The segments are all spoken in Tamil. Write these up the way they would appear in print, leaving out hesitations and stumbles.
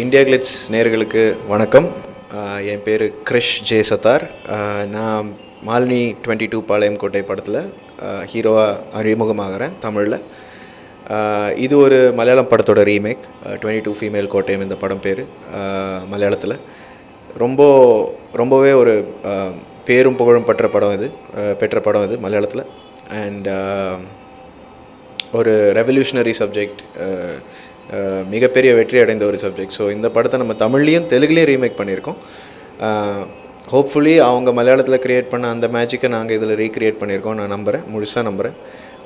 இந்தியா கிளிட்ஸ் நேயர்களுக்கு வணக்கம். என் பேர் கிரிஷ் ஜே சத்தார். நான் மாலினி 22 பாளையம் கோட்டை படத்தில் ஹீரோவாக அறிமுகமாகிறேன் தமிழில். இது ஒரு மலையாளம் படத்தோட ரீமேக். 22 ஃபீமேல் கோட்டயம் இந்த படம் பேர் மலையாளத்தில். ரொம்பவே ஒரு பேரும் புகழும் பெற்ற படம் இது மலையாளத்தில். அண்ட் ஒரு ரெவல்யூஷனரி சப்ஜெக்ட், மிகப்பெரிய வெற்றி அடைந்த ஒரு சப்ஜெக்ட். ஸோ இந்த படத்தை நம்ம தமிழ்லேயும் தெலுங்குலேயும் ரீமேக் பண்ணியிருக்கோம். ஹோப்ஃபுல்லி அவங்க மலையாளத்தில் க்ரியேட் பண்ண அந்த மேஜிக்கை நாங்கள் இதில் ரீக்ரியேட் பண்ணியிருக்கோம். நான் முழுசாக நம்புகிறேன்.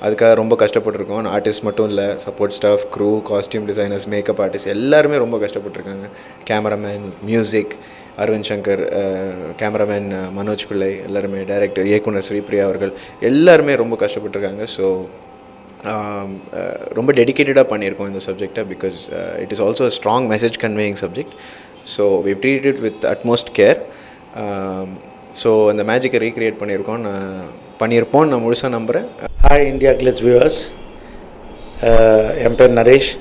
அதுக்காக ரொம்ப கஷ்டப்பட்டுருக்கோம். ஆர்டிஸ்ட் மட்டும் இல்லை, support staff, crew, costume designers, makeup artist எல்லாருமே ரொம்ப கஷ்டப்பட்டுருக்காங்க. Cameraman, music Aravind Shankar, cameraman Manoj Pillai, எல்லாருமே டைரக்டர் இயக்குனர் ஸ்ரீபிரியா அவர்கள் எல்லாருமே ரொம்ப கஷ்டப்பட்டுருக்காங்க. ஸோ ரொம்ப டெடிக்கேட்டடாக பண்ணியிருக்கோம் இந்த சப்ஜெக்டை. Because it is also strong message conveying subject. So we treat it with utmost care. So அந்த மேஜிக்கை ரீக்ரியேட் பண்ணியிருப்போம் நான் முழுசாக நம்புகிறேன். ஹாய் இந்தியா கிளிட்ஸ் வியூவர்ஸ், என் பேர் நரேஷ்.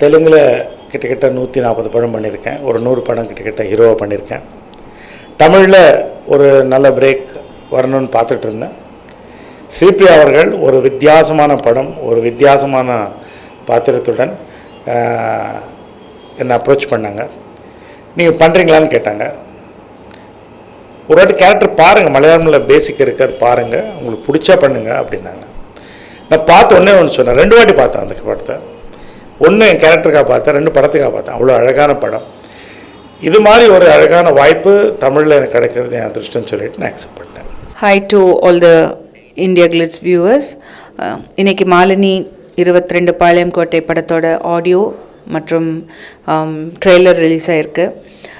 தெலுங்கில் கிட்டத்தட்ட 140 படம் பண்ணியிருக்கேன். ஒரு 100 படம் கிட்டத்தட்ட ஹீரோவாக பண்ணியிருக்கேன். தமிழில் ஒரு நல்ல பிரேக் வரணும்னு பார்த்துட்டு இருந்தேன். ஸ்ரீபிரியா அவர்கள் ஒரு வித்தியாசமான படம், ஒரு வித்தியாசமான பாத்திரத்துடன் என்னை அப்ரோச் பண்ணாங்க. நீங்கள் பண்ணுறீங்களான்னு கேட்டாங்க. ஒரு வாட்டி கேரக்டர் பாருங்கள், மலையாளமில் பேசிக் இருக்கிறது பாருங்கள், உங்களுக்கு பிடிச்சா பண்ணுங்கள் அப்படின்னாங்க. நான் பார்த்த ஒன்று சொன்னேன். 2 வாட்டி பார்த்தேன் அந்த படத்தை. 1 என் கேரக்டருக்காக பார்த்தேன், 2 படத்துக்காக பார்த்தேன். அவ்வளோ அழகான படம். இது மாதிரி ஒரு அழகான வாய்ப்பு தமிழில் எனக்கு கிடைக்கிறது என் அதிர்ஷ்டம்னு சொல்லிட்டு நான் அக்செப்ட் பண்ணிட்டேன். Hi to all the India Glitz viewers. இன்றைக்கி மாலினி 22 பாளையம் கோட்டை படத்தோட ஆடியோ மற்றும் ட்ரெய்லர் ரிலீஸ் ஆகிருக்கு.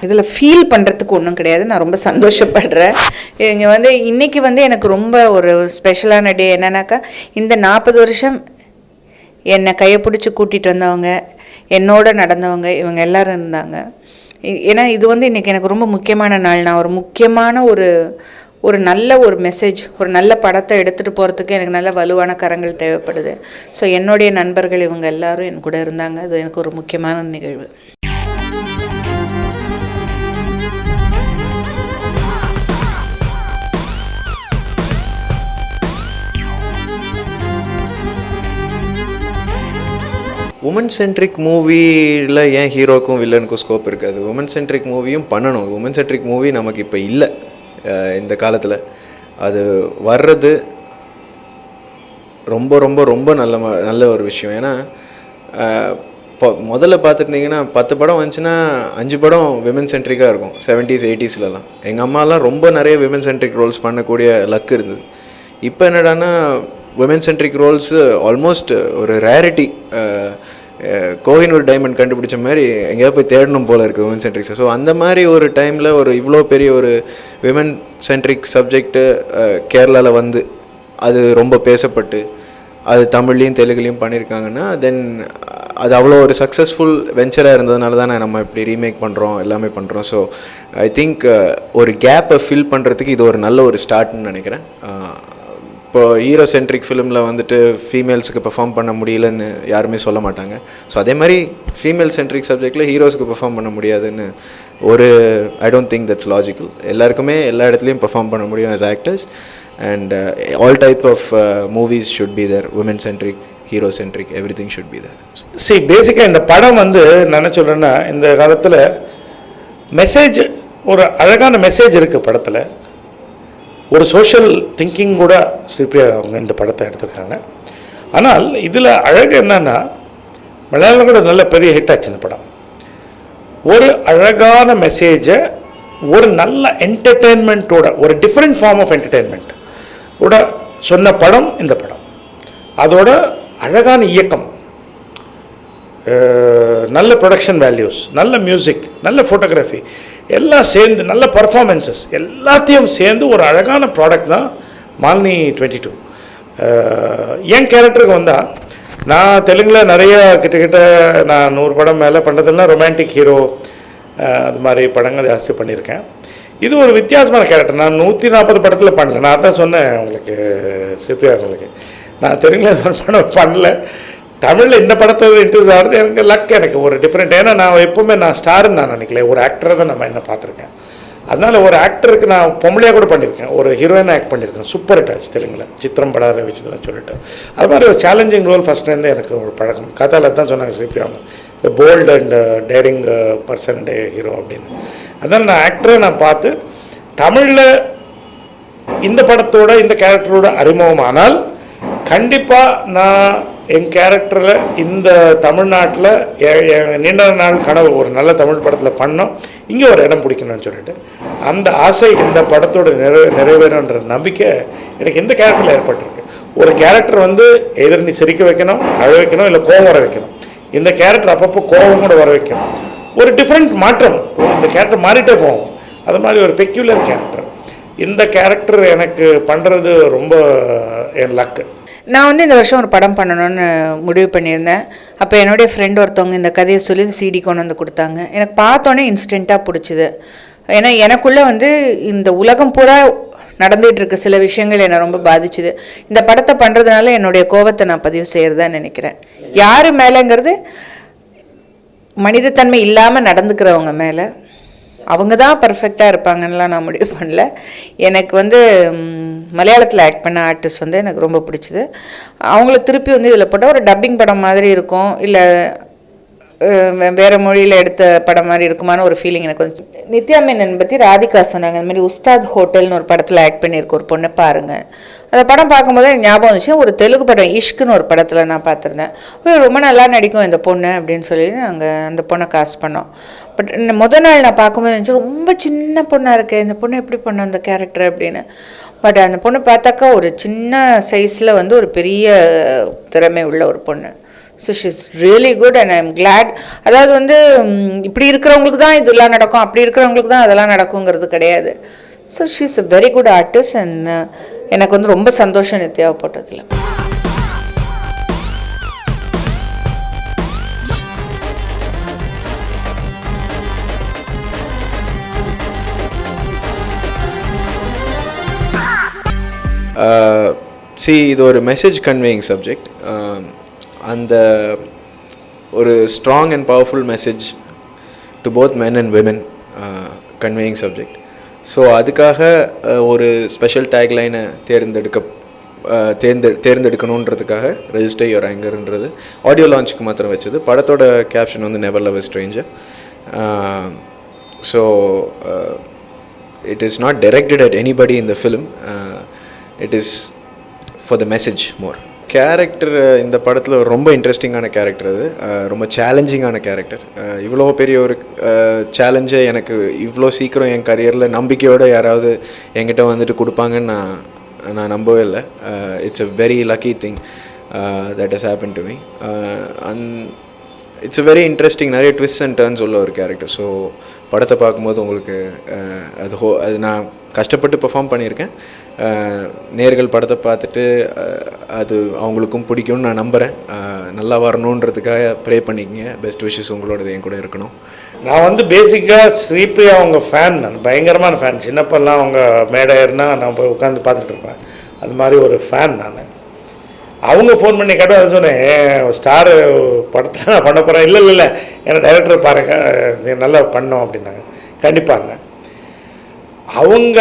இதில் ஃபீல் பண்ணுறதுக்கு ஒன்றும் கிடையாது. நான் ரொம்ப சந்தோஷப்படுறேன். இங்கே இன்றைக்கி எனக்கு ரொம்ப ஒரு ஸ்பெஷலான டே. என்னன்னாக்கா, இந்த 40 வருஷம் என்னை கையை பிடிச்சி கூட்டிகிட்டு வந்தவங்க, என்னோட நடந்தவங்க, இவங்க எல்லோரும் இருந்தாங்க. ஏன்னா இது இன்றைக்கி எனக்கு ரொம்ப முக்கியமான நாள். நான் ஒரு முக்கியமான ஒரு நல்ல ஒரு மெசேஜ், ஒரு நல்ல படத்தை எடுத்துகிட்டு போகிறதுக்கு எனக்கு நல்ல வலுவான கரங்கள் தேவைப்படுது. ஸோ என்னுடைய நண்பர்கள் இவங்க எல்லாரும் என் கூட இருந்தாங்க. அது எனக்கு ஒரு முக்கியமான நிகழ்வு. உமன் சென்ட்ரிக் மூவியில் ஏன் ஹீரோக்கும் வில்லனுக்கும் ஸ்கோப் இருக்காது? உமன் சென்ட்ரிக் மூவியும் பண்ணணும். உமன் சென்ட்ரிக் மூவி நமக்கு இப்போ இல்லை இந்த காலத்தில். அது வர்றது ரொம்ப ரொம்ப ரொம்ப நல்ல ஒரு விஷயம். ஏன்னா இப்போ முதல்ல பார்த்துருந்தீங்கன்னா 10 படம் வந்துச்சுன்னா 5 படம் விமன் சென்ட்ரிக்காக இருக்கும். 70s 80sலலாம் எங்கள் அம்மாலாம் ரொம்ப நிறைய விமன் சென்ட்ரிக் ரோல்ஸ் பண்ணக்கூடிய லக் இருந்தது. இப்போ என்னடான்னா விமன் சென்ட்ரிக் ரோல்ஸு ஆல்மோஸ்ட் ஒரு ரேரிட்டி. கோஹினூர் டைமண்ட் கண்டுபிடிச்ச மாதிரி எங்கேயாவது போய் தேடணும் போல் இருக்குது விமன் சென்ட்ரிக்ஸை. ஸோ அந்த மாதிரி ஒரு டைமில் ஒரு இவ்வளோ பெரிய ஒரு விமன் சென்ட்ரிக் சப்ஜெக்டு கேரளாவில் அது ரொம்ப பேசப்பட்டு அது தமிழ்லேயும் தெலுங்குலேயும் பண்ணியிருக்காங்கன்னா தென் அது அவ்வளோ ஒரு சக்ஸஸ்ஃபுல் வெஞ்சராக இருந்ததுனால தானே நம்ம இப்படி ரீமேக் பண்ணுறோம், எல்லாமே பண்ணுறோம். ஸோ ஐ திங்க் ஒரு கேப்பை ஃபில் பண்ணுறதுக்கு இது ஒரு நல்ல ஒரு ஸ்டார்ட்னு நினைக்கிறேன். இப்போ ஹீரோ சென்ட்ரிக் ஃபிலிமில் ஃபீமேல்ஸுக்கு பெர்ஃபார்ம் பண்ண முடியலன்னு யாருமே சொல்ல மாட்டாங்க. ஸோ அதே மாதிரி ஃபீமேல் சென்ட்ரிக் சப்ஜெக்டில் ஹீரோஸுக்கு பெர்ஃபார்ம் பண்ண முடியாதுன்னு I don't think that's logical. எல்லாருக்குமே எல்லா இடத்துலையும் பெர்ஃபார்ம் பண்ண முடியும் as actors. And all type of movies should be there. Woman centric, hero centric, everything should be there. பேசிக்காக இந்த படம் நான் என்ன சொல்கிறேன்னா, இந்த காலத்தில் மெசேஜ், ஒரு அழகான மெசேஜ் இருக்குது படத்தில். ஒரு சோஷியல் திங்கிங் கூட ஸ்ரீபிரியா அவங்க இந்த படத்தை எடுத்திருக்காங்க. ஆனால் இதில் அழகு என்னன்னா, மலையாளம் கூட நல்ல பெரிய ஹிட் ஆச்சு இந்த படம். ஒரு அழகான மெசேஜை ஒரு நல்ல என்டர்டெயின்மெண்ட்டோட, ஒரு டிஃப்ரெண்ட் ஃபார்ம் ஆஃப் என்டர்டெயின்மெண்ட் ஓட சொன்ன படம் இந்த படம். அதோட அழகான இயக்கம், நல்ல ப்ரொடக்ஷன் வேல்யூஸ், நல்ல மியூசிக், நல்ல ஃபோட்டோகிராஃபி எல்லாம் சேர்ந்து, நல்ல பர்ஃபார்மன்ஸஸ் எல்லாத்தையும் சேர்ந்து ஒரு அழகான ப்ராடக்ட் தான் மாலினி 22. என் கேரக்டருக்கு நான் தெலுங்கில் நிறைய கிட்டத்தட்ட நான் 100 படம் மேலே பண்ணுறதுலாம் ரொமான்டிக் ஹீரோ, அது மாதிரி படங்கள் ஜாஸ்தி பண்ணியிருக்கேன். இது ஒரு வித்தியாசமான கேரக்டர். நான் 140 படத்தில் பண்ணல. நான் தான் சொன்னேன் உங்களுக்கு, ஸ்ரீபிரியா உங்களுக்கு, நான் தெலுங்கில் படம் பண்ணல. தமிழில் இந்த படத்தில் இன்ட்ரடியூஸ் ஆகிறது எனக்கு லக், எனக்கு ஒரு டிஃப்ரெண்ட். ஏன்னா நான் எப்போவுமே நான் ஸ்டாருன்னு நான் நினைக்கல, ஒரு ஆக்டரை தான் நம்ம என்ன பார்த்துருக்கேன். அதனால் ஒரு ஆக்டருக்கு நான் பொம்பளையாக கூட பண்ணியிருக்கேன், ஒரு ஹீரோயினாக ஆக்ட் பண்ணியிருக்கேன், சூப்பர் ஹிட் ஆச்சு தெலுங்கில், சித்திரம் படாத வச்சுதான் சொல்லிட்டு. அது மாதிரி ஒரு சேலஞ்சிங் ரோல் ஃபஸ்ட்லேருந்து எனக்கு ஒரு பழக்கம். கதாவில் தான் சொன்னாங்க ஸ்ரீப்ரியா அவங்க bold and daring person hero அப்படின்னு. அதனால் நான் ஆக்டரை நான் பார்த்து தமிழில் இந்த படத்தோட இந்த கேரக்டரோட அறிமுகமானால் கண்டிப்பாக நான் என் கேரக்டரில் இந்த தமிழ்நாட்டில் நீண்ட நாள் கனவு ஒரு நல்ல தமிழ் படத்தில் பண்ணோம், இங்கே ஒரு இடம் பிடிக்கணும்னு சொல்லிட்டு அந்த ஆசை இந்த படத்தோட நிறைவேறன்ற நம்பிக்கை எனக்கு இந்த கேரக்டரில் ஏற்பட்டிருக்கு. ஒரு கேரக்டர் வந்து எதிர் நீ சிரிக்க வைக்கணும், அழ வைக்கணும், இல்லை கோபம் வர வைக்கணும். இந்த கேரக்டர் அப்பப்போ கோபம் கூட வர வைக்கணும். ஒரு டிஃப்ரெண்ட் மாற்றம், இந்த கேரக்டர் மாறிட்டே போகும். அது மாதிரி ஒரு பெக்யூலர் கேரக்டர். இந்த கேரக்டர் எனக்கு பண்ணுறது ரொம்ப என் லக்கு. நான் வந்து இந்த வருஷம் ஒரு படம் பண்ணணும்னு முடிவு பண்ணியிருந்தேன். அப்போ என்னுடைய ஃப்ரெண்ட் ஒருத்தவங்க இந்த கதையை சொல்லி சிடி கொண்டு வந்து கொடுத்தாங்க. எனக்கு பார்த்தோன்னே இன்ஸ்டண்ட்டாக பிடிச்சிது. ஏன்னா எனக்குள்ளே வந்து இந்த உலகம் பூரா நடந்துகிட்டு இருக்க சில விஷயங்கள் என்னை ரொம்ப பாதிச்சுது. இந்த படத்தை பண்ணுறதுனால என்னுடைய கோபத்தை நான் பதிவு செய்கிறதா நினைக்கிறேன். யார் மேலேங்கிறது மனிதத்தன்மை இல்லாமல் நடந்துக்கிறவங்க மேலே. அவங்க தான் பர்ஃபெக்டாக இருப்பாங்கன்னெலாம் நான் முடிவு பண்ணல. எனக்கு வந்து மலையாளத்தில் ஆக்ட் பண்ண ஆர்டிஸ்ட் வந்து எனக்கு ரொம்ப பிடிச்சிது. அவங்கள திருப்பி வந்து இதில் போட்டால் ஒரு டப்பிங் படம் மாதிரி இருக்கும், இல்லை வேறு மொழியில் எடுத்த படம் மாதிரி இருக்குமான ஒரு ஃபீலிங் எனக்கு வந்து. நித்யா மேனன் பற்றி ராதிகா சொன்னாங்க, இந்த மாதிரி உஸ்தாத் ஹோட்டல்னு ஒரு படத்தில் ஆக்ட் பண்ணியிருக்க ஒரு பொண்ணை பாருங்கள். அந்த படம் பார்க்கும்போது எனக்கு ஞாபகம் வந்துச்சு, ஒரு தெலுங்கு படம் இஷ்குன்னு ஒரு படத்தில் நான் பார்த்துருந்தேன். ரொம்ப நல்லா நடிக்கும் இந்த பொண்ணு அப்படின்னு சொல்லி நாங்கள் அந்த பொண்ணை காஸ்ட் பண்ணோம். பட் முதல் நாள் நான் பார்க்கும்போது நினச்சி ரொம்ப சின்ன பொண்ணாக இருக்குது, இந்த பொண்ணு எப்படி பண்ணோம் அந்த கேரக்டர் அப்படின்னு. பட் அந்த பொண்ணு பார்த்தாக்கா ஒரு சின்ன சைஸில் வந்து ஒரு பெரிய திறமை உள்ள ஒரு பொண்ணு. So she is really good and I am glad. அதாவது வந்து இப்படி இருக்கிறவங்களுக்கு தான் இதெல்லாம் நடக்கும், அப்படி இருக்கிறவங்களுக்கு தான் அதெல்லாம் நடக்குங்கிறது கிடையாது. So she is a very good artist and எனக்கு வந்து ரொம்ப சந்தோஷம் நித்யாவை போட்டதில். இது ஒரு மெசேஜ் கன்வேயிங் சப்ஜெக்ட். அந்த ஒரு strong and powerful message to both men and women conveying subject. So அதுக்காக ஒரு ஸ்பெஷல் டேக்லைனை தேர்ந்தெடுக்கணுன்றதுக்காக ரெஜிஸ்டர் யுவர் ஆங்கர்ன்றது ஆடியோ லான்ச்சுக்கு மாத்திரம் வச்சது. படத்தோட கேப்ஷன் வந்து never love a Stranger. So it is not directed at anybody in the film. It is for the message more. Character இந்த படத்தில் ரொம்ப இன்ட்ரெஸ்டிங்கான கேரக்டர். அது ரொம்ப சேலஞ்சிங்கான கேரக்டர். இவ்வளோ பெரிய ஒரு சேலஞ்சை எனக்கு இவ்வளோ சீக்கிரம் என் கரியரில் நம்பிக்கையோடு யாராவது என்கிட்ட வந்துட்டு கொடுப்பாங்கன்னு நான் நம்பவே இல்லை. It's a very lucky thing that has happen to me. And it's a very interesting, நிறைய ட்விஸ்ட் அண்ட் டர்ன்ஸ் உள்ள ஒரு கேரக்டர். ஸோ படத்தை பார்க்கும்போது உங்களுக்கு அது நான் கஷ்டப்பட்டு பெர்ஃபார்ம் பண்ணியிருக்கேன். நேர்கள் படத்தை பார்த்துட்டு அது அவங்களுக்கும் பிடிக்கும்னு நான் நம்புகிறேன். நல்லா வரணுன்றதுக்காக ப்ரே பண்ணிக்கங்க. பெஸ்ட் விஷஸ் உங்களோடது என் கூட இருக்கணும். நான் வந்து பேசிக்காக ஸ்ரீப்ரியா அவங்க ஃபேன், நான் பயங்கரமான ஃபேன். சின்னப்பெல்லாம் அவங்க மேடை ஏறினா நான் போய் உட்காந்து பார்த்துட்டு இருப்பேன். அது மாதிரி ஒரு ஃபேன் நான். அவங்க ஃபோன் பண்ணி கேட்டோம், அதை சொன்னேன் ஸ்டாரு படத்தில் நான் பண்ண போகிறேன். இல்லை ஏன்னா டைரக்டர் பாருங்கள் நீ நல்லா பண்ணோம் அப்படின்னாங்க. கண்டிப்பாங்க அவங்க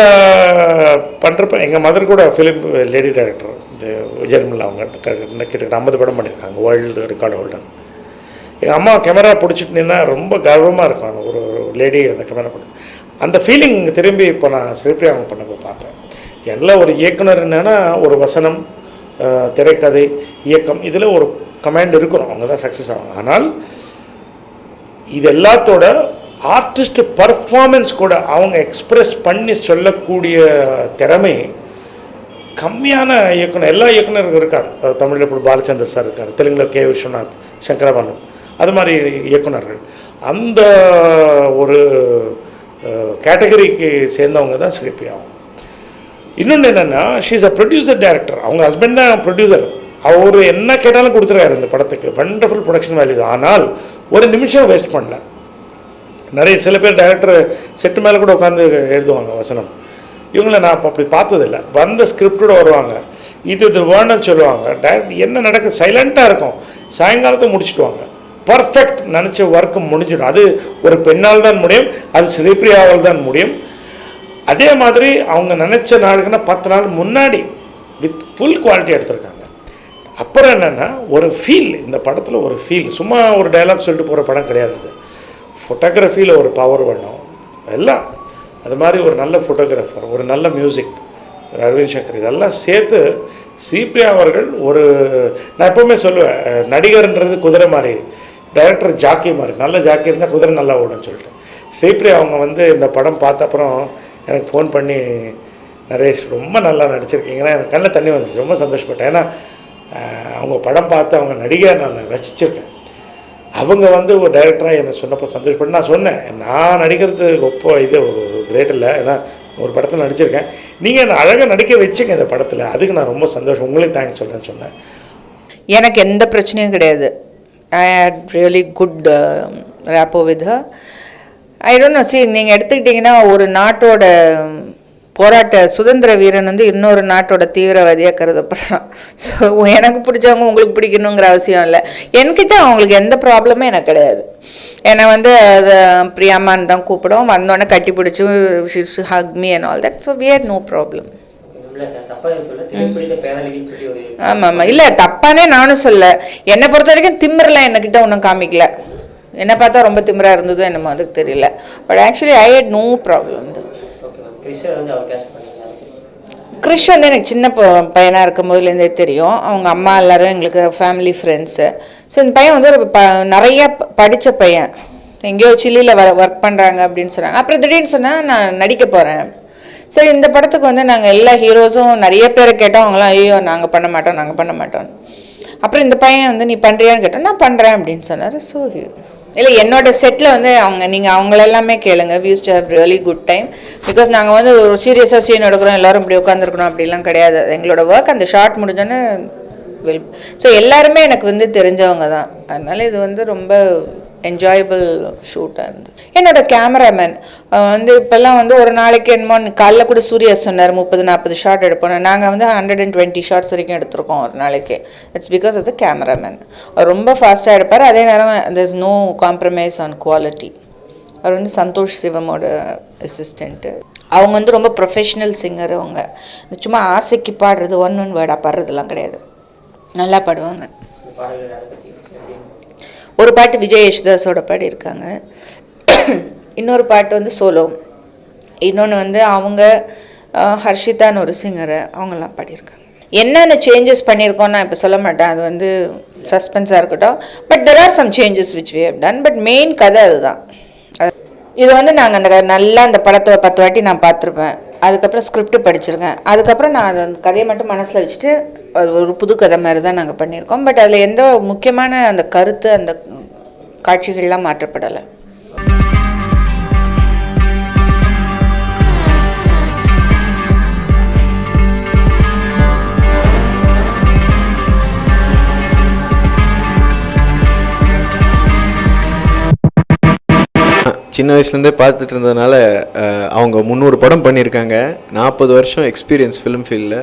பண்ணுறப்ப எங்கள் மதர் கூட ஃபிலிம் லேடி டைரக்டர் இந்த விஜயமில் அவங்க கிட்டத்தட்ட 50 படம் பண்ணியிருக்காங்க, வேர்ல்டு ரெக்கார்டு ஹோல்டர். எங்கள் அம்மா கேமரா பிடிச்சிட்டு நின்னா ரொம்ப கர்வமாக இருக்கும் ஒரு லேடி அந்த கேமரா பிடி. அந்த ஃபீலிங் திரும்பி இப்போ நான் ஸ்ரீப்ரியா அவங்க பண்ணப்போ பார்த்தேன். எல்லாம் ஒரு இயக்குனர் என்னென்னா ஒரு வசனம், திரைக்கதை, இயக்கம், இதில் ஒரு கமாண்ட் இருக்கணும், அவங்க தான் சக்ஸஸ் ஆகும். ஆனால் இது எல்லாத்தோட ஆர்டிஸ்ட் பர்ஃபார்மன்ஸ் கூட அவங்க எக்ஸ்ப்ரெஸ் பண்ணி சொல்லக்கூடிய திறமை கம்மியான இயக்குனர், எல்லா இயக்குனருக்கும் இருக்கார். தமிழில் இப்படி பாலச்சந்தர் சார் இருக்கார், தெலுங்கில் கே விஸ்வநாத், சங்கரபாணம், அது மாதிரி இயக்குனர்கள். அந்த ஒரு கேட்டகரிக்கு சேர்ந்தவங்க தான் ஸ்ரீப்ரியா. இன்னொன்று என்னென்னா she is a producer director. அவங்க ஹஸ்பண்ட் தான் ப்ரொடியூசர். அவர் என்ன கேட்டாலும் கொடுத்துருக்காரு இந்த படத்துக்கு. Wonderful production values. ஆனால் ஒரு நிமிஷம் வேஸ்ட் பண்ணல. நிறைய சில பேர் டைரக்டர் செட்டு மேலே கூட உட்காந்து எழுதுவாங்க வசனம். இவங்களை நான் அப்போ அப்படி பார்த்ததில்ல. வந்த ஸ்கிரிப்டோடு வருவாங்க, இது வேணும்னு சொல்லுவாங்க, டைரக்ட் என்ன நடக்குது சைலண்ட்டாக இருக்கும், சாயங்காலத்தை முடிச்சுட்டுவாங்க. பர்ஃபெக்ட் நினச்ச ஒர்க்கு முடிஞ்சிடும். அது ஒரு பெண்ணால் தான் முடியும், அது ஸ்ரீபிரியாவால் தான் முடியும். அதே மாதிரி அவங்க நினச்ச நாளுக்குன்னா 10 நாள் முன்னாடி வித் ஃபுல் குவாலிட்டி எடுத்திருக்காங்க. அப்புறம் என்னென்னா ஒரு ஃபீல், இந்த படத்தில் ஒரு ஃபீல், சும்மா ஒரு டைலாக் சொல்லிட்டு போகிற படம் கிடையாது இது. ஃபோட்டோகிராஃபியில் ஒரு பவர் வேணும் எல்லாம். அது மாதிரி ஒரு நல்ல ஃபோட்டோகிராஃபர், ஒரு நல்ல மியூசிக், அரவிந்த் சங்கர், இதெல்லாம் சேர்த்து ஸ்ரீபிரியா அவர்கள் ஒரு, நான் எப்போவுமே சொல்லுவேன், நடிகர்ன்றது குதிரை மாதிரி, டைரக்டர் ஜாக்கி மாதிரி. நல்ல ஜாக்கி இருந்தால் குதிரை நல்லா ஓடும்னு சொல்லிட்டு ஸ்ரீபிரியா அவங்க வந்து இந்த படம் பார்த்த அப்புறம் எனக்கு ஃபோன் பண்ணி, நரேஷ் ரொம்ப நல்லா நடிச்சிருக்கீங்கன்னா எனக்கு கண்ணில் தண்ணி வந்துச்சு. ரொம்ப சந்தோஷப்பட்டேன். ஏன்னா அவங்க படம் பார்த்து அவங்க நடிகை நான் ரசிச்சிருக்கேன். அவங்க வந்து ஒரு டைரக்டராக என்னை சொன்னப்போ சந்தோஷப்பட்டு நான் சொன்னேன், நான் நடிக்கிறது ரொம்ப இது ஒரு கிரேட் இல்லை, ஏன்னா ஒரு படத்தில் நடிச்சிருக்கேன், நீங்கள் என்னை அழகாக நடிக்க வச்சுங்க இந்த படத்தில், அதுக்கு நான் ரொம்ப சந்தோஷம், உங்களுக்கு தேங்க்ஸ் சொல்கிறேன்னு சொன்னேன். எனக்கு எந்த பிரச்சனையும் கிடையாது. I had really good rapport with her. I don't know, see நீங்கள் எடுத்துக்கிட்டிங்கன்னா ஒரு நாட்டோட போராட்ட சுதந்திர வீரன் வந்து இன்னொரு நாட்டோட தீவிரவாதியாக கருதப்படுறான். ஸோ எனக்கு பிடிச்சவங்க உங்களுக்கு பிடிக்கணுங்கிற அவசியம் இல்லை. என்கிட்ட அவங்களுக்கு எந்த ப்ராப்ளமும் எனக்கு கிடையாது. என்னை வந்து அதை பிரியாமான்னு தான் கூப்பிடும், வந்தோடனே கட்டி பிடிச்சி hug me and all that. So we had no problem. ஆமாம் ஆமாம், இல்லை தப்பானே நானும் சொல்ல. என்னை பொறுத்த வரைக்கும் திமிரெலாம் என்கிட்ட ஒன்றும் காமிக்கல. என்னை பார்த்தா ரொம்ப திமிராக இருந்ததோ என்னமோ அதுக்கு தெரியல. But actually I had no problem. Krish வந்து எனக்கு சின்ன பையனாக இருக்கும் போதுலேருந்தே தெரியும். அவங்க அம்மா எல்லோரும் எங்களுக்கு ஃபேமிலி ஃப்ரெண்ட்ஸு. ஸோ இந்த பையன் வந்து ஒரு நிறைய படித்த பையன், எங்கேயோ சில்லியில் ஒர்க் பண்ணுறாங்க அப்படின்னு சொன்னாங்க. அப்புறம் திடீர்னு சொன்னால் நான் நடிக்க போகிறேன். சரி, இந்த படத்துக்கு வந்து நாங்கள் எல்லா ஹீரோஸும் நிறைய பேரை கேட்டோம். அவங்களாம் ஐயோ நாங்கள் பண்ண மாட்டோம். அப்புறம் இந்த பையன் வந்து நீ பண்ணுறியான்னு கேட்டோம். நான் பண்ணுறேன் அப்படின்னு சொன்னார். ஸோ இல்லை, என்னோட செட்டில் வந்து நீங்கள் அவங்களெல்லாமே கேளுங்க. We use to have really good time. Because நாங்கள் வந்து ஒரு சீரியஸாக சீன் எடுக்கிறோம், எல்லோரும் இப்படி உட்காந்துருக்கணும் அப்படிலாம் கிடையாது. எங்களோட ஒர்க் அந்த ஷார்ட் முடிஞ்சோன்னே ஸோ எல்லாருமே எனக்கு வந்து தெரிஞ்சவங்க தான். அதனால் இது வந்து ரொம்ப என்ஜாயபிள் ஷூட்டாக இருந்தது. என்னோடய கேமராமேன் வந்து இப்போல்லாம் வந்து ஒரு நாளைக்கு என்னமோ காலைல கூட சூர்யா சொன்னார் 30-40 ஷாட் எடுப்போம். நாங்கள் வந்து 120 ஷார்ட்ஸ் வரைக்கும் எடுத்திருக்கோம் ஒரு நாளைக்கு. It's because of the cameraman. அவர் ரொம்ப ஃபாஸ்ட்டாக எடுப்பார். அதே நேரம் there is no compromise on quality. அவர் வந்து சந்தோஷ் சிவமோட அசிஸ்டண்ட்டு. அவங்க வந்து ரொம்ப ப்ரொஃபஷ்னல் சிங்கர். அவங்க சும்மா ஆசைக்கு பாடுறது ஒன் வேர்டாக பாடுறதுலாம் கிடையாது, நல்லா பாடுவாங்க. ஒரு பாட்டு விஜய் யேசுதாஸோட பாடியிருக்காங்க, இன்னொரு பாட்டு வந்து சோலோ, இன்னொன்று வந்து அவங்க ஹர்ஷிதான்னு ஒரு சிங்கரை அவங்கெல்லாம் பாடியிருக்காங்க. என்னென்ன சேஞ்சஸ் பண்ணியிருக்கோம் நான் இப்போ சொல்ல மாட்டேன், அது வந்து சஸ்பென்ஸாக இருக்கட்டும். But there are some changes which we have done. But main கதை அதுதான். இது வந்து நாங்கள் அந்த படத்தை 10 வாட்டி நான் பார்த்துருப்பேன். அதுக்கப்புறம் ஸ்கிரிப்ட் படிச்சிருக்கேன். அதுக்கப்புறம் நான் அந்த கதையை மட்டும் மனசில் வச்சுட்டு அது ஒரு புது கதை மாதிரி தான் நாங்கள் பண்ணியிருக்கோம். பட் அதில் எந்த முக்கியமான அந்த கருத்து, அந்த காட்சிகள்லாம் மாற்றப்படலை. சின்ன வயசுலேருந்தே பார்த்துட்டு இருந்ததுனால அவங்க 300 படம் பண்ணியிருக்காங்க. 40 வருஷம் எக்ஸ்பீரியன்ஸ் ஃபிலிம் ஃபீல்டில்.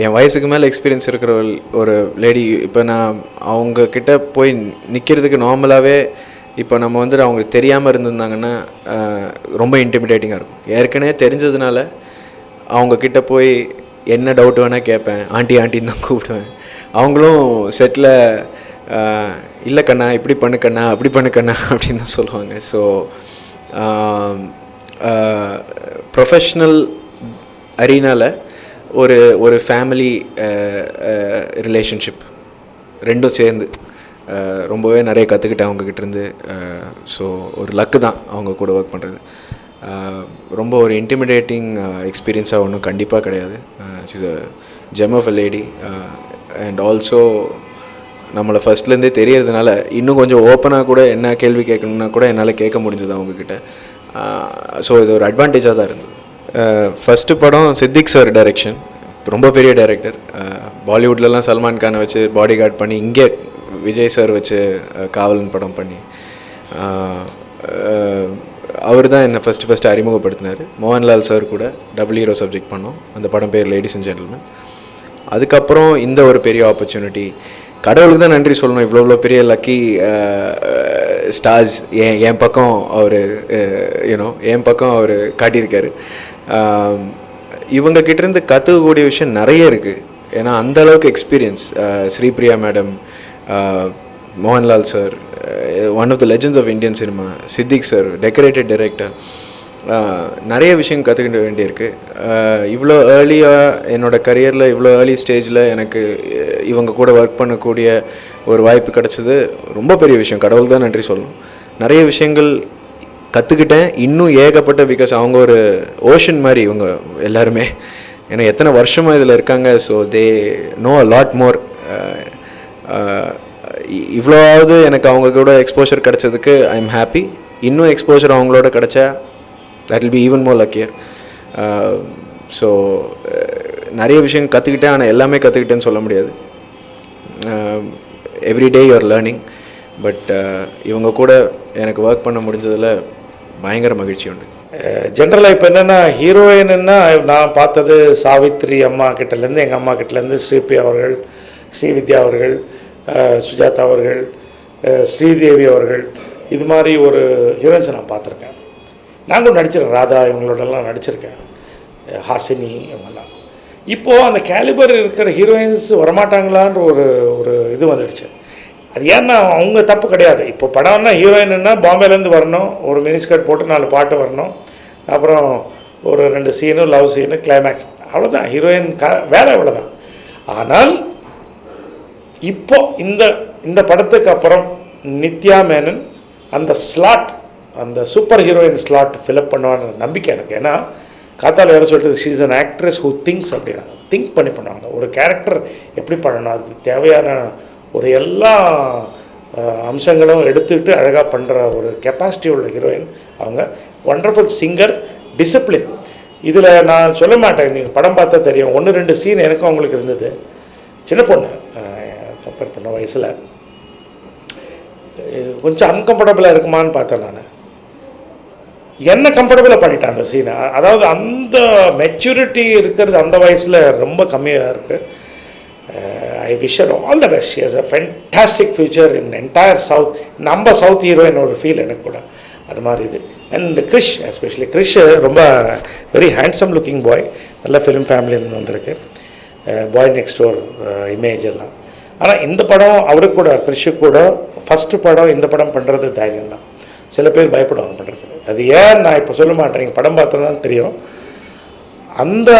என் வயசுக்கு மேலே எக்ஸ்பீரியன்ஸ் இருக்கிற ஒரு லேடி. இப்போ நான் அவங்கக்கிட்ட போய் நிற்கிறதுக்கு நார்மலாகவே இப்போ நம்ம வந்து அவங்களுக்கு தெரியாமல் இருந்திருந்தாங்கன்னா ரொம்ப இன்டிமிடேட்டிங்காக இருக்கும். ஏற்கனவே தெரிஞ்சதுனால அவங்கக்கிட்ட போய் என்ன டவுட் வேணால் கேட்பேன், ஆண்டின்னு தான் கூப்பிடுவேன். அவங்களும் செட்டில் இல்லை கண்ணா இப்படி பண்ணு கண்ணா அப்படி பண்ணு கண்ணா அப்படின்னு தான் சொல்லுவாங்க. ஸோ ப்ரொஃபஷ்னல் அரீனாவில் ஒரு ஃபேமிலி ரிலேஷன்ஷிப் ரெண்டும் சேர்ந்து ரொம்பவே நிறைய கற்றுக்கிட்டேன் அவங்கக்கிட்டேருந்து. ஸோ ஒரு லக்கு தான் அவங்க கூட ஒர்க் பண்ணுறது. ரொம்ப ஒரு இன்டிமிடேட்டிங் எக்ஸ்பீரியன்ஸாக ஒன்றும் கண்டிப்பாக கிடையாது. Is a gem of a lady. And also நம்மளை ஃபஸ்ட்லேருந்தே தெரியறதுனால இன்னும் கொஞ்சம் ஓப்பனாக கூட என்ன கேள்வி கேட்கணுன்னா கூட என்னால் கேட்க முடிஞ்சது அவங்கக்கிட்ட. ஸோ இது ஒரு அட்வான்டேஜாக தான் இருந்தது. ஃபஸ்ட்டு படம் சித்திக் சார் டைரக்ஷன், ரொம்ப பெரிய டைரக்டர். பாலிவுட்லலாம் சல்மான் கானை வச்சு பாடி கார்ட் பண்ணி, இங்கே விஜய் சார் வச்சு காவலன் படம் பண்ணி, அவர் தான் என்னை ஃபஸ்ட்டு அறிமுகப்படுத்தினார். மோகன்லால் சார் கூட டபுள் ஹீரோ சப்ஜெக்ட் பண்ணோம். அந்த படம் பேர் லேடிஸ் அண்ட் ஜென்டில்மேன். அதுக்கப்புறம் இந்த ஒரு பெரிய ஆப்பர்ச்சுனிட்டி, கடவுளுக்கு தான் நன்றி சொல்லணும். இவ்வளோ பெரிய லக்கி ஸ்டார்ஸ் என் பக்கம் அவர் என் பக்கம் அவர் காட்டியிருக்காரு. இவங்க கிட்டேருந்து கற்றுக்கக்கூடிய விஷயம் நிறைய இருக்குது. ஏன்னா அந்தளவுக்கு experience. Sripriya madam, Mohanlal sir, one of the legends of Indian cinema, Siddique sir, decorated director, நிறைய விஷயம் கற்றுக்கிட்ட வேண்டியிருக்கு. இவ்வளோ ஏர்லியாக என்னோடய கரியரில் இவ்வளோ ஏர்லி ஸ்டேஜில் எனக்கு இவங்க கூட ஒர்க் பண்ணக்கூடிய ஒரு வாய்ப்பு கிடச்சது ரொம்ப பெரிய விஷயம். கடவுள் தான் நன்றி சொல்லணும். நிறைய விஷயங்கள் கற்றுக்கிட்டேன், இன்னும் ஏகப்பட்ட. பிகாஸ் அவங்க ஒரு ஓஷன் மாதிரி இவங்க எல்லாருமே. ஏன்னா எத்தனை வருஷமாக இதில் இருக்காங்க. So they know a lot more. இவ்வளோவாவது எனக்கு அவங்க கூட எக்ஸ்போஷர் கிடச்சதுக்கு ஐ எம் ஹாப்பி. இன்னும் எக்ஸ்போஷர் அவங்களோட கிடச்சா that will be even more luckier. So நிறைய விஷயம் கற்றுக்கிட்டேன். ஆனால் எல்லாமே கற்றுக்கிட்டேன்னு சொல்ல முடியாது. Everyday you are learning. பட் இவங்க கூட எனக்கு ஒர்க் பண்ண முடிஞ்சதில் பயங்கர மகிழ்ச்சி உண்டு. ஜென்ரலாக இப்போ என்னென்னா ஹீரோயின்னா நான் பார்த்தது சாவித்ரி அம்மா கிட்டேருந்து, எங்கள் அம்மா கிட்டேருந்து ஸ்ரீபிரியா அவர்கள், ஸ்ரீவித்யா அவர்கள், சுஜாதா அவர்கள், ஸ்ரீதேவி அவர்கள், இது மாதிரி ஒரு ஹீரோயின்ஸை நான் பார்த்துருக்கேன். நாங்களும் நடிச்சிருக்கேன். ராதா இவங்களோடலாம் நடிச்சிருக்கேன். ஹாசினி இவங்கெல்லாம். இப்போது அந்த கேலிபர் இருக்கிற ஹீரோயின்ஸ் வரமாட்டாங்களான்ற ஒரு இது வந்துடுச்சு. அது ஏன்னா அவங்க தப்பு கிடையாது. இப்போ படம்னா ஹீரோயின்னா பாம்பேலேருந்து வரணும், ஒரு மினிஸ்கர்ட் போட்டு 4 பாட்டு வரணும், அப்புறம் ஒரு 2 சீனு, லவ் சீனு, கிளைமேக்ஸ், அவ்வளோதான் ஹீரோயின் வேலை அவ்வளோதான். ஆனால் இப்போ இந்த படத்துக்கு அப்புறம் நித்யா மேனன் அந்த ஸ்லாட், அந்த சூப்பர் ஹீரோயின் ஸ்லாட் ஃபில்அப் பண்ணுவான்ற நம்பிக்கை எனக்கு. ஏன்னா காத்தால் வேறு சொல்லிட்டு she is an actress who things அப்படின்னாங்க. திங்க் பண்ணி பண்ணுவாங்க. ஒரு கேரக்டர் எப்படி பண்ணணும், அது தேவையான ஒரு எல்லா அம்சங்களும் எடுத்துக்கிட்டு அழகாக பண்ணுற ஒரு கெப்பாசிட்டி உள்ள ஹீரோயின் அவங்க. Wonderful singer, discipline. இதில் நான் சொல்ல மாட்டேன், நீங்கள் படம் பார்த்தா தெரியும். 1-2 சீன் எனக்கும் அவங்களுக்கு இருந்தது. சின்ன பொண்ணு கம்பேர் பண்ண வயசில் கொஞ்சம் அன்கம்ஃபர்டபுளாக இருக்குமான்னு பார்த்தேன். நான் என்ன கம்ஃபர்டபுளாக பண்ணிட்டேன் அந்த சீனை. அதாவது அந்த மெச்சூரிட்டி இருக்கிறது அந்த வயசில் ரொம்ப கம்மியாக இருக்குது. I wish her all the best. She has a fantastic future in entire south. நம்ம சவுத் ஹீரோயின் ஒரு ஃபீல் எனக்கு கூட அது மாதிரி இது. அண்ட் கிரிஷ், எஸ்பெஷலி கிரிஷ் ரொம்ப வெரி ஹேண்ட்ஸம் லுக்கிங் பாய். நல்ல ஃபிலிம் ஃபேமிலியிலேருந்து வந்திருக்கு. பாய் நெக்ஸ்ட் டோர் இமேஜ் எல்லாம். ஆனால் இந்த படம் அவருக்கு கூட, கிரிஷுக்கு கூட ஃபஸ்ட்டு படம் இந்த படம் பண்ணுறது தைரியம் தான். சில பேர் பயப்படுவாங்க பண்ணுறதுக்கு. அது ஏன் நான் இப்போ சொல்ல மாட்டேன், நீங்கள் படம் பார்த்தா தான் தெரியும். அந்த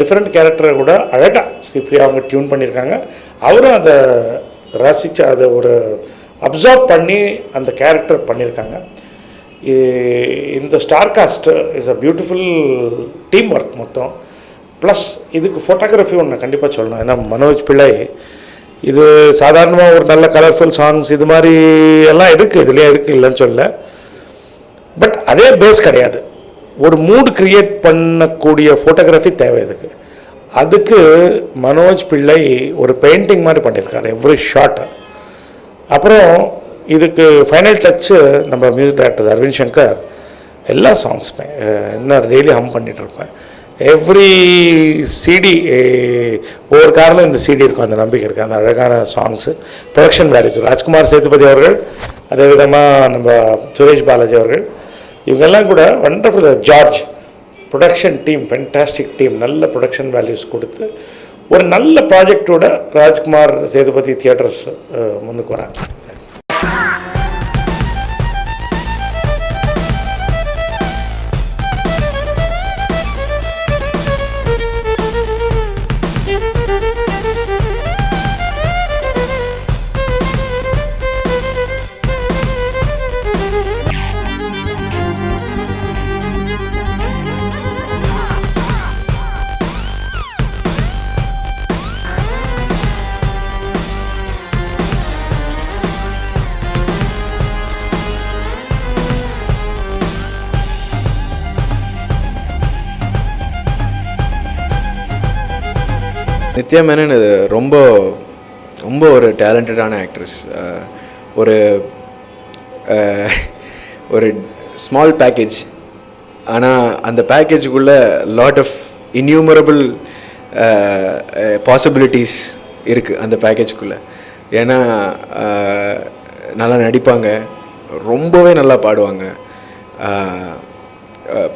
டிஃப்ரெண்ட் கேரக்டரை கூட அழகாக ஸ்ரீபிரியா அவங்க டியூன் பண்ணியிருக்காங்க. அவரும் அதை ரசித்து அதை ஒரு அப்சர்வ் பண்ணி அந்த கேரக்டர் பண்ணியிருக்காங்க. இந்த star cast is a beautiful team work மொத்தம். ப்ளஸ் இதுக்கு ஃபோட்டோகிராஃபி ஒன்று கண்டிப்பாக சொல்லணும். ஏன்னா மனோஜ் பிள்ளை இது சாதாரணமாக ஒரு நல்ல கலர்ஃபுல் சாங்ஸ் இது மாதிரி எல்லாம் இருக்குது, இதுலேயே இருக்குது, இல்லைன்னு சொல்ல. பட் அதே பேஸ் கிடையாது. ஒரு மூடு க்ரியேட் பண்ணக்கூடிய ஃபோட்டோகிராஃபி தேவை இதுக்கு. அதுக்கு மனோஜ் பிள்ளை ஒரு பெயிண்டிங் மாதிரி பண்ணியிருக்காரு எவ்ரி ஷாட். அப்புறம் இதுக்கு ஃபைனல் டச்சு நம்ம மியூசிக் டைரக்டர் அரவிந்த் சங்கர். எல்லா சாங்ஸுமே இன்னும் டெய்லி ஹம் பண்ணிகிட்ருப்பேன். எவ்ரி சிடி, ஒவ்வொரு காரில் இந்த சிடி இருக்கும், அந்த நம்பிக்கை இருக்குது. அந்த அழகான songs, production values, Rajkumar Sethupathi அவர்கள், அதே விதமாக நம்ம சுரேஷ் பாலாஜி அவர்கள், இவங்கெல்லாம் கூட wonderful. George production team, fantastic team, நல்ல ப்ரொடக்ஷன் வேல்யூஸ் கொடுத்து ஒரு நல்ல ப்ராஜெக்டோட ராஜ்குமார் சேதுபதி தியேட்டர்ஸ் முன்னுக்கு வராங்க. நித்யா மேனன் இது ரொம்ப ரொம்ப ஒரு டேலண்டடான ஆக்ட்ரஸ். ஒரு ஒரு ஸ்மால் பேக்கேஜ், ஆனால் அந்த பேக்கேஜுக்குள்ளே லாட் ஆஃப் இன்யூமரபிள் பாசிபிலிட்டிஸ் இருக்குது அந்த பேக்கேஜுக்குள்ளே. ஏன்னா நல்லா நடிப்பாங்க, ரொம்பவே நல்லா பாடுவாங்க,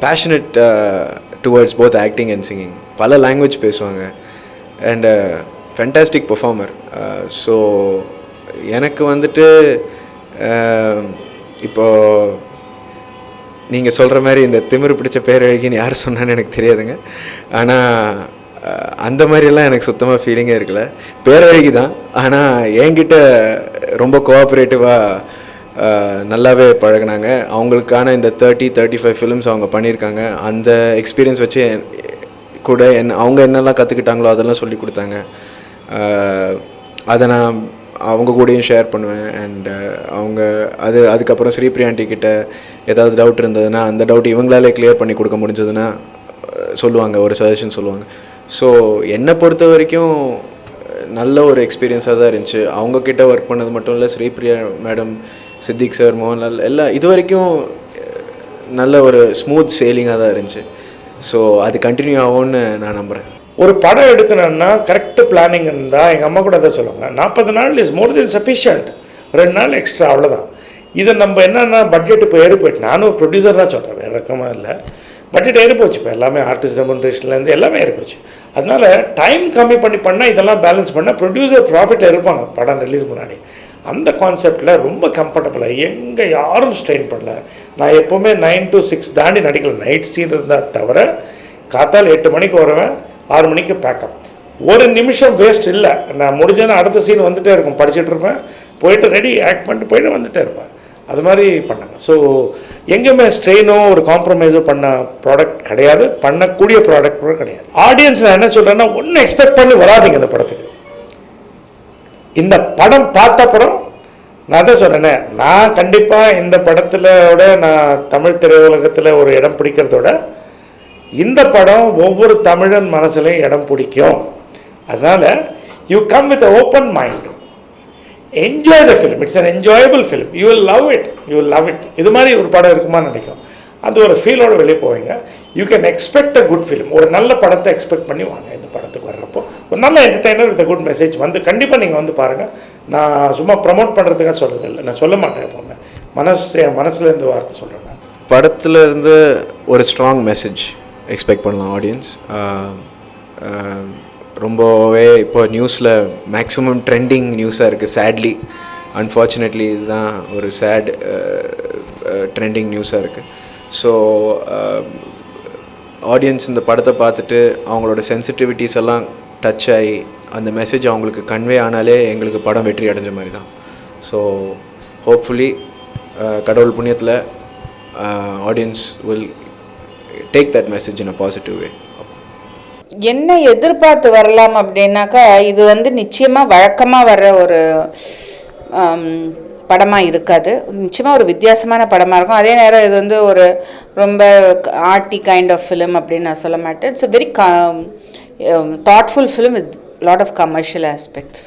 passionate towards both acting and singing, பல லாங்குவேஜ் பேசுவாங்க, அண்ட் ஃபென்டாஸ்டிக் பெர்ஃபார்மர். ஸோ எனக்கு வந்துட்டு இப்போது நீங்கள் சொல்கிற மாதிரி இந்த திமிரு பிடிச்ச பேரழகின்னு யார் சொன்னான்னு எனக்கு தெரியாதுங்க. ஆனால் அந்த மாதிரியெல்லாம் எனக்கு சுத்தமாக ஃபீலிங்கே இருக்கல. பேரழகி தான், ஆனால் என்கிட்ட ரொம்ப கோஆப்ரேட்டிவாக நல்லாவே பழகினாங்க. அவங்களுக்கான இந்த 30-35 ஃபிலிம்ஸ் அவங்க பண்ணியிருக்காங்க. அந்த எக்ஸ்பீரியன்ஸ் வச்சு கூட அவங்க என்னெல்லாம் கற்றுக்கிட்டாங்களோ அதெல்லாம் சொல்லி கொடுத்தாங்க. அதை நான் அவங்க கூடயும் ஷேர் பண்ணுவேன். அண்ட் அவங்க அதுக்கப்புறம் ஸ்ரீபிரியா ஆண்டி கிட்ட ஏதாவது டவுட் இருந்ததுன்னா அந்த டவுட் இவங்களாலே கிளியர் பண்ணி கொடுக்க முடிஞ்சதுன்னா சொல்லுவாங்க, ஒரு சஜஷன் சொல்லுவாங்க. ஸோ என்னை பொறுத்த வரைக்கும் நல்ல ஒரு எக்ஸ்பீரியன்ஸாக தான் இருந்துச்சு. அவங்கக்கிட்ட ஒர்க் பண்ணது மட்டும் இல்லை, ஸ்ரீபிரியா மேடம், சித்திக் சார், மோகன்லால் எல்லாம் இது வரைக்கும் நல்ல ஒரு ஸ்மூத் சேலிங்காக தான் இருந்துச்சு. ஸோ அது கண்டினியூ ஆகும்னு நான் நம்புகிறேன். ஒரு படம் எடுக்கணும்னா கரெக்டு பிளானிங் இருந்தால், எங்கள் அம்மா கூட தான் சொல்லுவாங்க, 40 நாள் இஸ் மோர் தென் சஃபிஷியன்ட், 2 நாள் எக்ஸ்ட்ரா, அவ்வளோதான். இதை நம்ம என்னென்னா பட்ஜெட் இப்போ ஏறி போயிட்டு, நானும் ப்ரொடியூசர் தான் சொல்கிறேன், வேறு ரக்கமாக இல்லை, பட்ஜெட் ஏறி போச்சு. இப்போ எல்லாமே ஆர்டிஸ்ட் ரெமுனரேஷன்லேருந்து எல்லாமே ஏறி போச்சு. அதனால் டைம் கம்மி பண்ணால் இதெல்லாம் பேலன்ஸ் பண்ணால் ப்ரொடியூசர் ப்ராஃபிட்டில் இருப்பாங்க படம் ரிலீஸ் முன்னாடி. அந்த கான்செப்டில் ரொம்ப கம்ஃபர்டபுளாக எங்கே யாரும் ஸ்ட்ரெயின் பண்ணல. நான் எப்போவுமே 9 to 6 தாண்டி நடிக்கல. நைட் சீன் இருந்தால் தவிர காத்தால் 8 மணிக்கு வருவேன், 6 மணிக்கு பேக்கப். ஒரு நிமிஷம் வேஸ்ட் இல்லை. நான் முடிஞ்சேன்னா அடுத்த சீன் வந்துகிட்டே இருக்கும், படிச்சுட்டு இருப்பேன், போயிட்டு ரெடி ஆக்ட் பண்ணிட்டு போயிட்டு வந்துகிட்டே இருப்பேன். அது மாதிரி பண்ணாங்க. ஸோ எங்கேயுமே ஸ்ட்ரெயினோ ஒரு காம்ப்ரமைஸோ பண்ண ப்ராடக்ட் கிடையாது, பண்ணக்கூடிய ப்ராடக்ட் கூட கிடையாது. ஆடியன்ஸ் நான் என்ன சொல்கிறேன்னா, ஒன்றும் எக்ஸ்பெக்ட் பண்ணி வராதிங்க இந்த படத்துக்கு. இந்த படம் பார்த்தப்புறம் நான் தான் சொன்னேனே, நான் கண்டிப்பாக இந்த படத்திலோட நான் தமிழ் திரையுலகத்தில் ஒரு இடம் பிடிக்கிறதோட இந்த படம் ஒவ்வொரு தமிழன் மனசுலையும் இடம் பிடிக்கும். அதனால் you come with open mind, enjoy the film. It's an enjoyable film. You will love it, you will love it. இது மாதிரி ஒரு படம் இருக்குமான்னு நினைக்கும். அது ஒரு ஃபீலோடு வெளியே போவீங்க. You can expect a good film. ஒரு நல்ல படத்தை எக்ஸ்பெக்ட் பண்ணி வாங்க. இந்த படத்துக்கு வர்றப்போ ஒரு நல்ல என்டர்டெய்னர் வித் குட் மெசேஜ் வந்து கண்டிப்பாக நீங்கள் வந்து பாருங்கள். நான் சும்மா ப்ரமோட் பண்ணுறதுக்காக சொல்கிறதில்லை, நான் சொல்ல மாட்டேன் எப்போவுமே, என் மனசுலேருந்து வார்த்தை சொல்கிறேன். நான் படத்தில் இருந்து ஒரு ஸ்ட்ராங் மெசேஜ் எக்ஸ்பெக்ட் பண்ணலாம் ஆடியன்ஸ். ரொம்பவே இப்போ நியூஸில் மேக்ஸிமம் ட்ரெண்டிங் நியூஸாக இருக்குது. சேட்லி, அன்ஃபார்ச்சுனேட்லி இதுதான் ஒரு சேட் ட்ரெண்டிங் நியூஸாக இருக்குது. ஸோ ஆடியன்ஸ் இந்த படத்தை பார்த்துட்டு அவங்களோட சென்சிட்டிவிட்டிஸ் எல்லாம் டச் ஆகி அந்த மெசேஜ் அவங்களுக்கு கன்வே ஆனாலே எங்களுக்கு படம் வெற்றி அடைஞ்ச மாதிரி தான். ஸோ ஹோப்ஃபுல்லி கடவுள் புண்ணியத்தில் audiences will take that message in a positive way. என்ன எதிர்பார்த்து வரலாம் அப்படின்னாக்கா, இது வந்து நிச்சயமாக வழக்கமாக வர்ற ஒரு படமாக இருக்காது. நிச்சயமாக ஒரு வித்தியாசமான படமாக இருக்கும். அதே நேரம் இது வந்து ஒரு ரொம்ப ஆர்ட்டி கைண்ட் ஆஃப் ஃபிலிம் அப்படின்னு நான் சொல்ல மாட்டேன். It's a very thoughtful film with lot of commercial aspects.